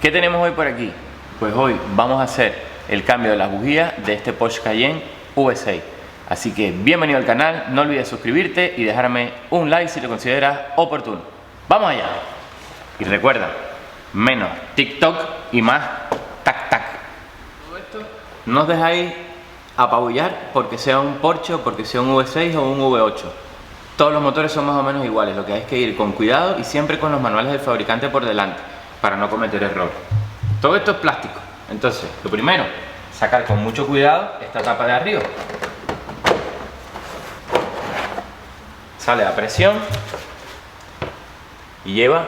¿Qué tenemos hoy por aquí? Pues hoy vamos a hacer el cambio de las bujías de este Porsche Cayenne V6. Así que bienvenido al canal, no olvides suscribirte y dejarme un like si lo consideras oportuno. ¡Vamos allá! Y recuerda, menos TikTok y más tac-tac. Todo esto no os dejáis apabullar porque sea un Porsche o porque sea un V6 o un V8. Todos los motores son más o menos iguales, lo que hay es que ir con cuidado y siempre con los manuales del fabricante por delante para no cometer errores. Todo esto es plástico, entonces lo primero, sacar con mucho cuidado esta tapa de arriba. Sale a presión y lleva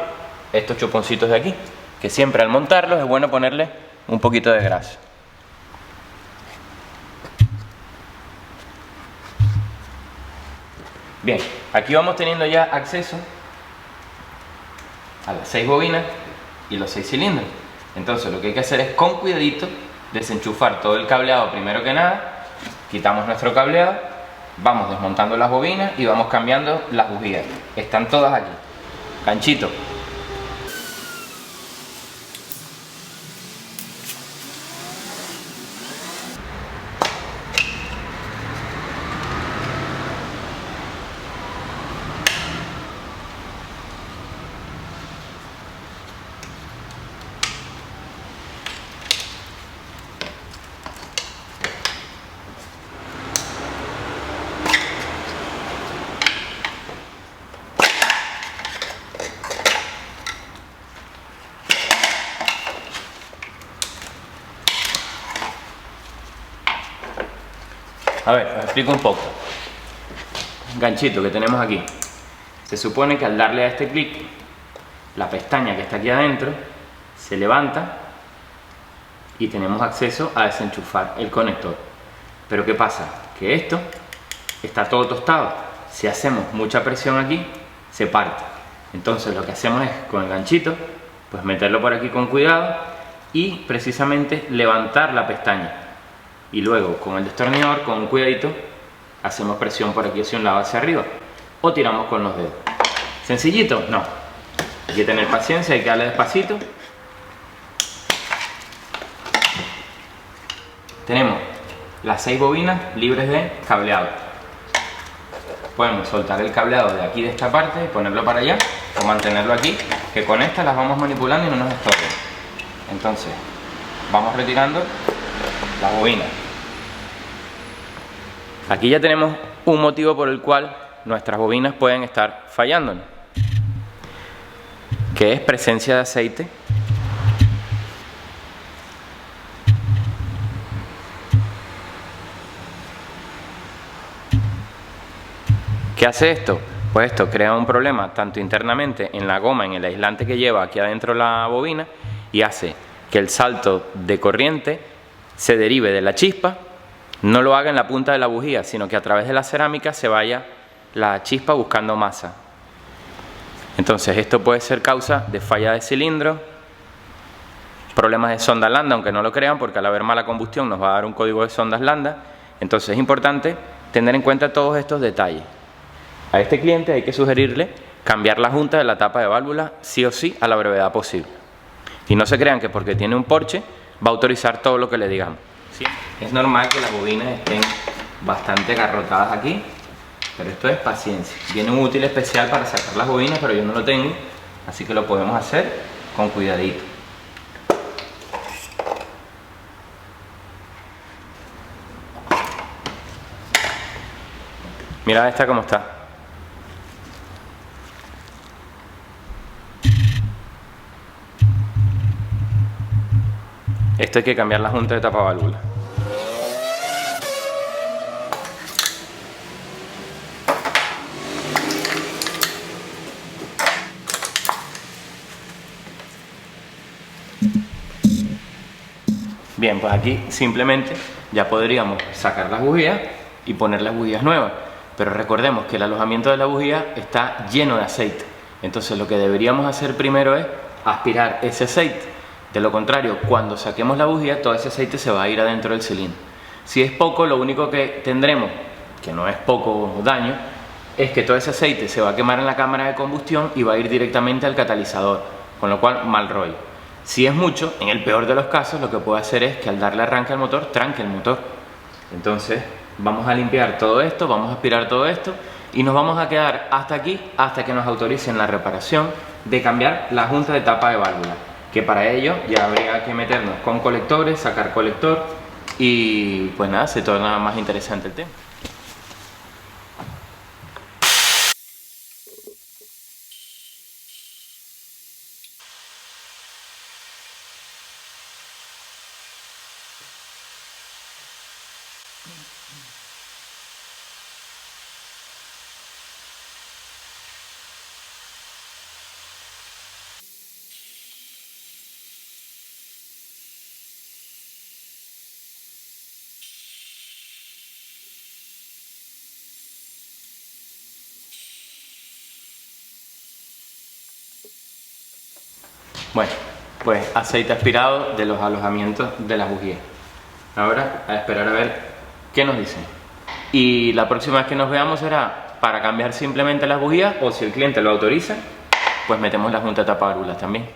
estos chuponcitos de aquí, que siempre al montarlos es bueno ponerle un poquito de grasa. Bien, aquí vamos teniendo ya acceso a las 6 bobinas y los 6 cilindros. Entonces lo que hay que hacer es con cuidadito desenchufar todo el cableado primero que nada, quitamos nuestro cableado, vamos desmontando las bobinas y vamos cambiando las bujías. Están todas aquí. Ganchito. A ver, os explico un poco. Ganchito que tenemos aquí. Se supone que al darle a este clic, la pestaña que está aquí adentro se levanta y tenemos acceso a desenchufar el conector. Pero ¿qué pasa? Que esto está todo tostado. Si hacemos mucha presión aquí, se parte. Entonces lo que hacemos es con el ganchito, pues meterlo por aquí con cuidado y precisamente levantar la pestaña. Y luego con el destornillador, con un cuidadito, hacemos presión por aquí hacia un lado, hacia arriba, o tiramos con los dedos. ¿Sencillito? No. Hay que tener paciencia, hay que darle despacito. Tenemos las 6 bobinas libres de cableado. Podemos soltar el cableado de aquí, de esta parte, y ponerlo para allá, o mantenerlo aquí, que con estas las vamos manipulando y no nos estorben. Entonces, vamos retirando las bobinas. Aquí ya tenemos un motivo por el cual nuestras bobinas pueden estar fallándonos, que es presencia de aceite ¿Qué hace esto? Pues esto crea un problema tanto internamente en la goma, en el aislante que lleva aquí adentro la bobina, y hace que el salto de corriente se derive de la chispa, no lo haga en la punta de la bujía, sino que a través de la cerámica se vaya la chispa buscando masa. Entonces esto puede ser causa de falla de cilindro, problemas de sonda lambda, aunque no lo crean, porque al haber mala combustión nos va a dar un código de sondas lambda. Entonces es importante tener en cuenta todos estos detalles. A este cliente hay que sugerirle cambiar la junta de la tapa de válvula sí o sí a la brevedad posible. Y no se crean que porque tiene un Porsche va a autorizar todo lo que le digamos. ¿Sí? Es normal que las bobinas estén bastante agarrotadas aquí, pero esto es paciencia. Viene un útil especial para sacar las bobinas, pero yo no lo tengo, así que lo podemos hacer con cuidadito. Mira esta cómo está. Esto hay que cambiar la junta de tapa válvula. Bien, pues aquí simplemente ya podríamos sacar las bujías y poner las bujías nuevas. Pero recordemos que el alojamiento de la bujía está lleno de aceite. Entonces lo que deberíamos hacer primero es aspirar ese aceite. De lo contrario, cuando saquemos la bujía, todo ese aceite se va a ir adentro del cilindro. Si es poco, lo único que tendremos, que no es poco daño, es que todo ese aceite se va a quemar en la cámara de combustión y va a ir directamente al catalizador, con lo cual mal rollo. Si es mucho, en el peor de los casos, lo que puede hacer es que al darle arranque al motor, tranque el motor. Entonces, vamos a limpiar todo esto, vamos a aspirar todo esto y nos vamos a quedar hasta aquí, hasta que nos autoricen la reparación de cambiar la junta de tapa de válvula, que para ello ya habría que meternos con colectores, sacar colector y pues nada, se torna más interesante el tema. Bueno, pues aceite aspirado de los alojamientos de las bujías. Ahora a esperar a ver qué nos dicen. Y la próxima vez que nos veamos será para cambiar simplemente las bujías, o si el cliente lo autoriza, pues metemos la junta de tapaválvulas también.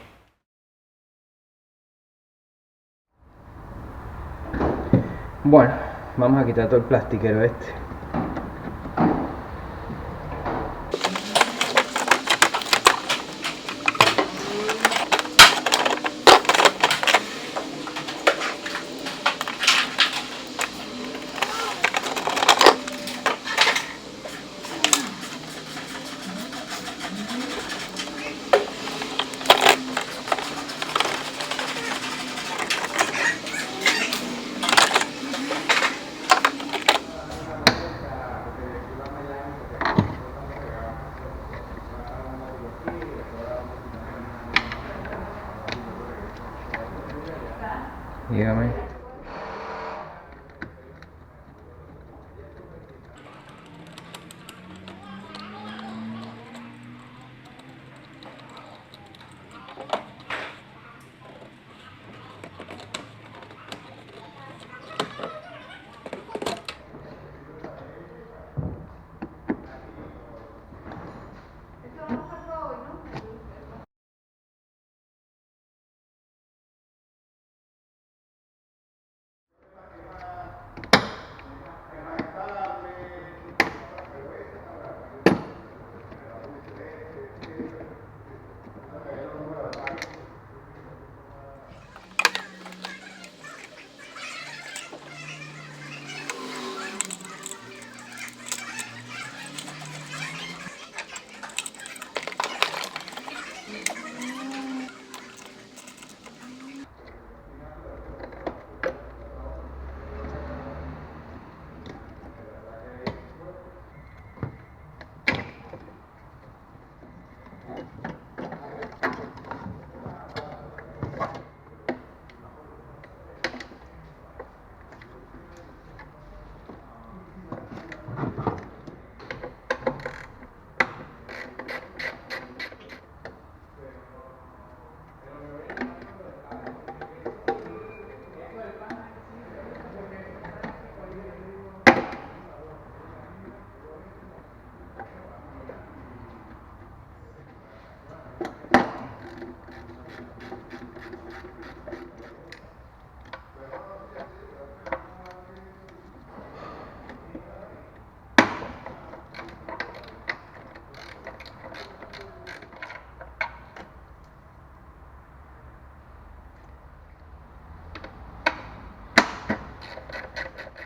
Bueno, vamos a quitar todo el plastiquero este. Dígame.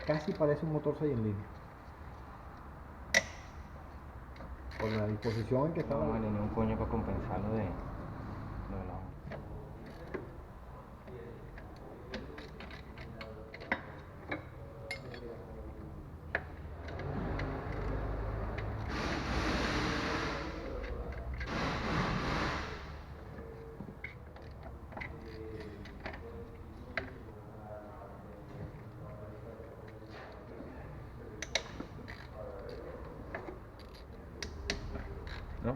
Casi parece un motor 6 en línea. Por la disposición en que estaba. No vale ni un coño para compensarlo de la... ¿No?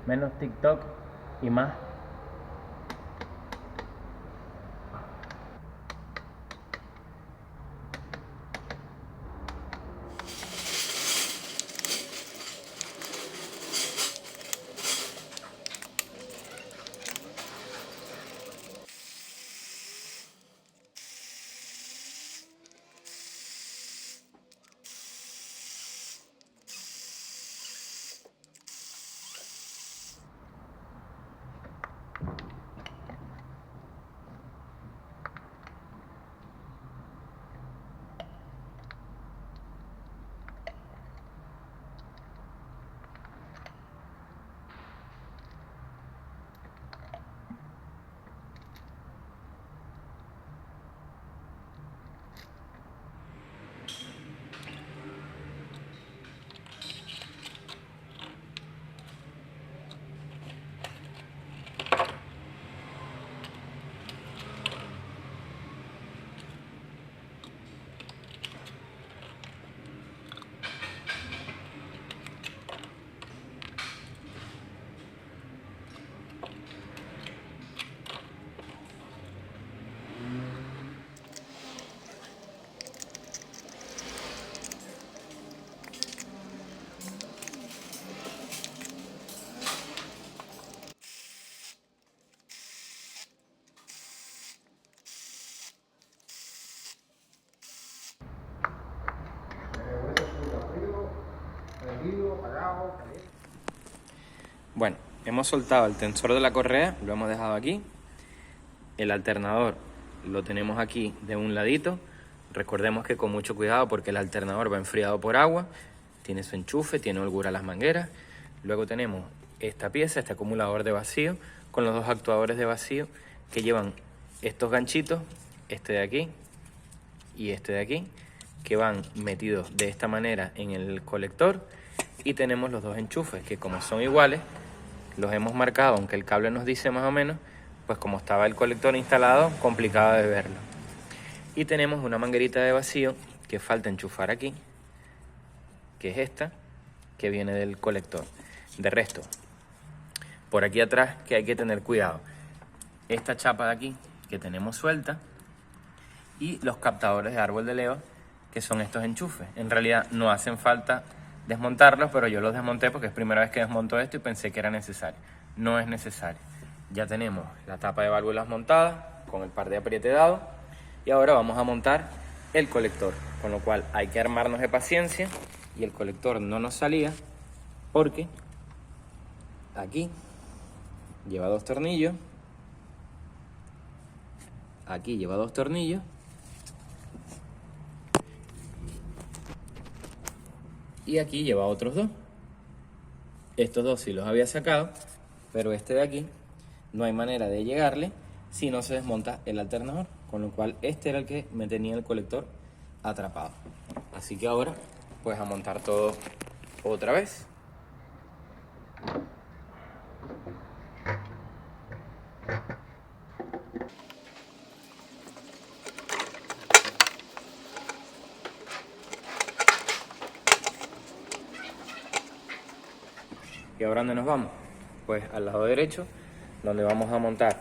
Menos TikTok y más. Bueno, hemos soltado el tensor de la correa, lo hemos dejado aquí. El alternador lo tenemos aquí de un ladito. Recordemos que con mucho cuidado porque el alternador va enfriado por agua, tiene su enchufe, tiene holgura las mangueras. Luego tenemos esta pieza, este acumulador de vacío, con los dos actuadores de vacío que llevan estos ganchitos, este de aquí y este de aquí, que van metidos de esta manera en el colector. Y tenemos los dos enchufes que, como son iguales, los hemos marcado, aunque el cable nos dice más o menos, pues como estaba el colector instalado, complicado de verlo. Y tenemos una manguerita de vacío que falta enchufar aquí, que es esta, que viene del colector. De resto, por aquí atrás, que hay que tener cuidado, esta chapa de aquí que tenemos suelta y los captadores de árbol de leva, que son estos enchufes. En realidad no hacen falta desmontarlos, pero yo los desmonté porque es primera vez que desmonto esto y pensé que era necesario. no es necesario. Ya tenemos la tapa de válvulas montada con el par de apriete dado y ahora vamos a montar el colector, con lo cual hay que armarnos de paciencia y el colector no nos salía porque aquí lleva 2 tornillos, aquí lleva 2 tornillos y aquí lleva otros 2. Estos 2 sí los había sacado, pero este de aquí no hay manera de llegarle si no se desmonta el alternador, con lo cual este era el que me tenía el colector atrapado. Así que ahora pues a montar todo otra vez. ¿Y ahora dónde nos vamos? Pues al lado derecho, donde vamos a montar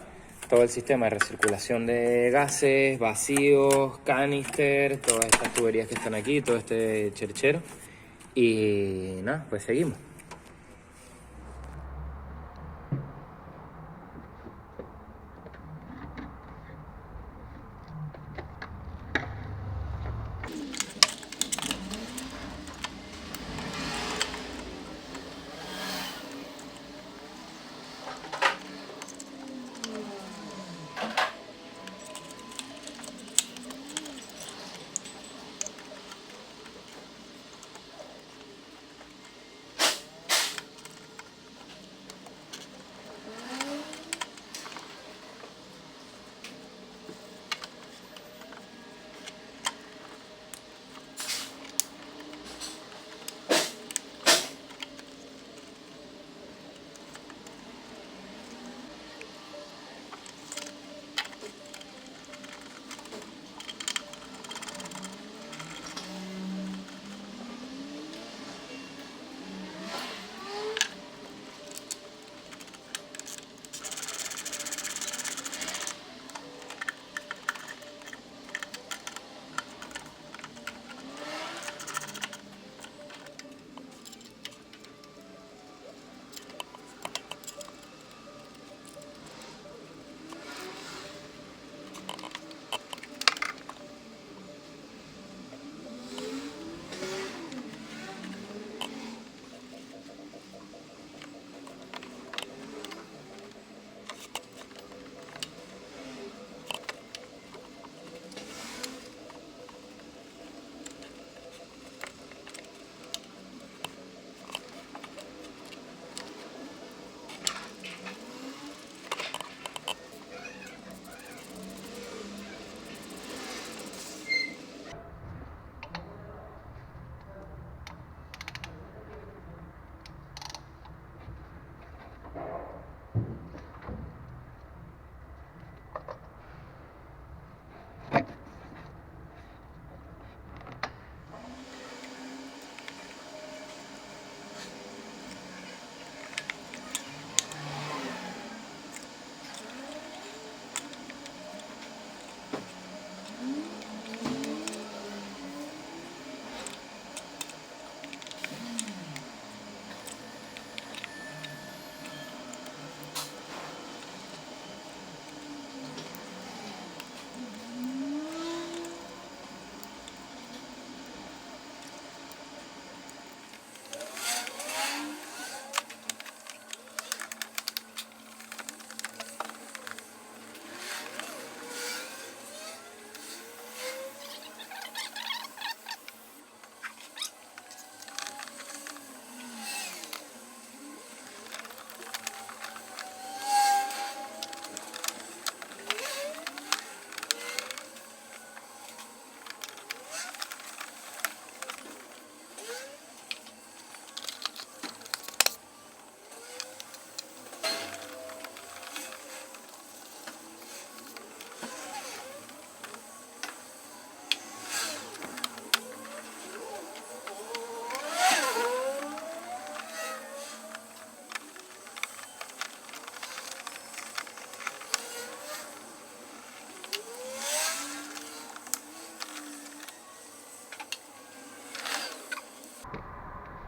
todo el sistema de recirculación de gases, vacíos, canister, todas estas tuberías que están aquí, todo este cherchero. Y nada, pues seguimos.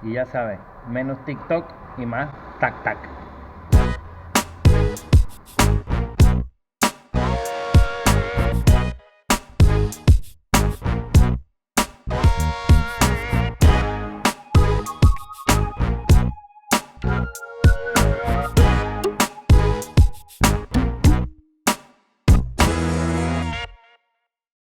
Y ya sabes, menos TikTok y más tac tac.